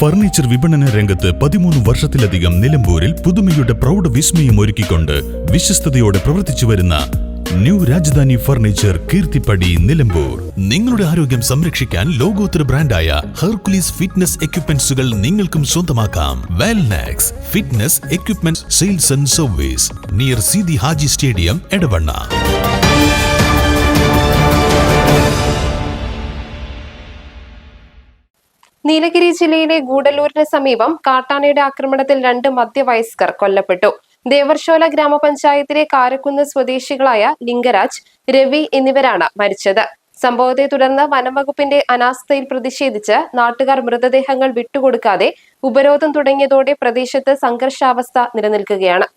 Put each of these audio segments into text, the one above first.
Furniture വിപണന രംഗത്ത് 13 വർഷത്തിലധികം നിലമ്പൂരിൽ പുതുമയുടെ പ്രൗഢ വിസ്മയം ഒരുക്കിക്കൊണ്ട് വിശ്വസ്തയോടെ പ്രവർത്തിച്ചു വരുന്ന ന്യൂ രാജധാനി ഫർണിച്ചർ കീർത്തിപ്പടി നിലമ്പൂർ. നിങ്ങളുടെ ആരോഗ്യം സംരക്ഷിക്കാൻ ലോകോത്തര ബ്രാൻഡായ ഹെർക്കുലീസ് ഫിറ്റ്നസ് എക്യുപ്മെന്റ്സുകൾ നിങ്ങൾക്കും സ്വന്തമാക്കാം. Wellnex fitness equipment sales and service near Seethi Haji stadium, Edavanna. Nilgiri ജില്ലയിലെ ഗൂഡല്ലൂരിന് സമീപം കാട്ടാനയുടെ ആക്രമണത്തിൽ 2 മധ്യവയസ്കർ കൊല്ലപ്പെട്ടു. ദേവർശോല ഗ്രാമപഞ്ചായത്തിലെ കാരക്കുന്ന് സ്വദേശികളായ ലിംഗരാജ്, രവി എന്നിവരാണ് മരിച്ചത്. സംഭവത്തെ തുടർന്ന് വനംവകുപ്പിന്റെ അനാസ്ഥയിൽ പ്രതിഷേധിച്ച് നാട്ടുകാർ മൃതദേഹങ്ങൾ വിട്ടുകൊടുക്കാതെ ഉപരോധം തുടങ്ങിയതോടെ പ്രദേശത്ത് സംഘർഷാവസ്ഥ നിലനിൽക്കുകയാണ്.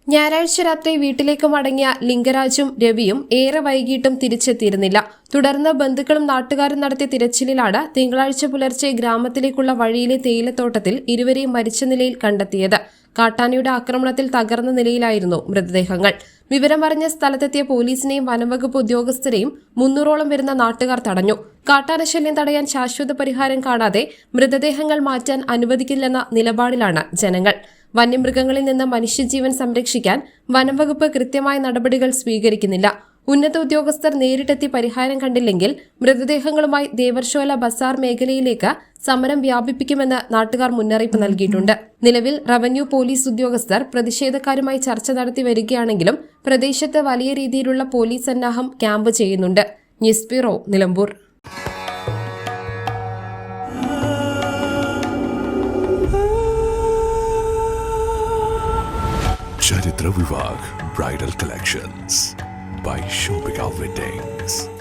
ഞായറാഴ്ച രാത്രി വീട്ടിലേക്ക് മടങ്ങിയ ലിംഗരാജും രവിയും ഏറെ വൈകിട്ടും തിരിച്ചെത്തിയിരുന്നില്ല. തുടർന്ന് ബന്ധുക്കളും നാട്ടുകാരും നടത്തിയ തിരച്ചിലിലാണ് തിങ്കളാഴ്ച പുലർച്ചെ ഗ്രാമത്തിലേക്കുള്ള വഴിയിലെ തേയിലത്തോട്ടത്തിൽ ഇരുവരെയും മരിച്ച നിലയിൽ കണ്ടെത്തിയത്. കാട്ടാനയുടെ ആക്രമണത്തിൽ തകർന്ന നിലയിലായിരുന്നു മൃതദേഹങ്ങൾ. വിവരമറിഞ്ഞ സ്ഥലത്തെത്തിയ പോലീസിനെയും വനംവകുപ്പ് ഉദ്യോഗസ്ഥരെയും 300ഓളം വരുന്ന നാട്ടുകാർ തടഞ്ഞു. കാട്ടാന ശല്യം തടയാൻ ശാശ്വത പരിഹാരം കാണാതെ മൃതദേഹങ്ങൾ മാറ്റാൻ അനുവദിക്കില്ലെന്ന നിലപാടിലാണ് ജനങ്ങൾ. വന്യമൃഗങ്ങളിൽ നിന്ന് മനുഷ്യജീവൻ സംരക്ഷിക്കാൻ വനംവകുപ്പ് കൃത്യമായ നടപടികൾ സ്വീകരിക്കുന്നില്ല. ഉന്നത ഉദ്യോഗസ്ഥർ നേരിട്ടെത്തി പരിഹാരം കണ്ടില്ലെങ്കിൽ മൃതദേഹങ്ങളുമായി ദേവർശോല ബസാർ മേഖലയിലേക്ക് സമരം വ്യാപിപ്പിക്കുമെന്ന് നാട്ടുകാർ മുന്നറിയിപ്പ് നൽകിയിട്ടുണ്ട്. നിലവിൽ റവന്യൂ പോലീസ് ഉദ്യോഗസ്ഥർ പ്രതിഷേധക്കാരുമായി ചർച്ച നടത്തി വരികയാണെങ്കിലും പ്രദേശത്ത് വലിയ രീതിയിലുള്ള പോലീസ് സന്നാഹം ക്യാമ്പ് ചെയ്യുന്നുണ്ട്. News bureau, Nilambur. Charitra Vivag Bridal Collections by Shobhika Weddings.